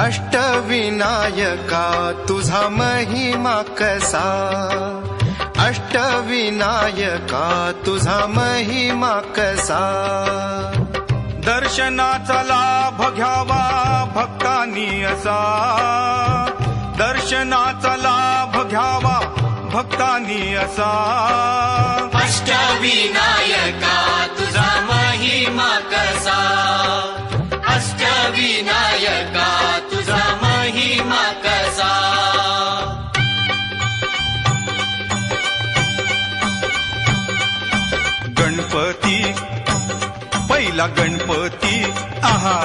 अष्टविनायका तुझा महिमा कसा, अष्टविनायका तुझा महिमा कसा। दर्शनाचा लाभ घ्यावा भक्तांनी असा, दर्शनाचा लाभ घ्यावा भक्तांनी असा। अष्टविनायका तुझा महिमा कसा, अष्टविनायका तुझा महिमा कसा। गणपती पहिला गणपती आहा,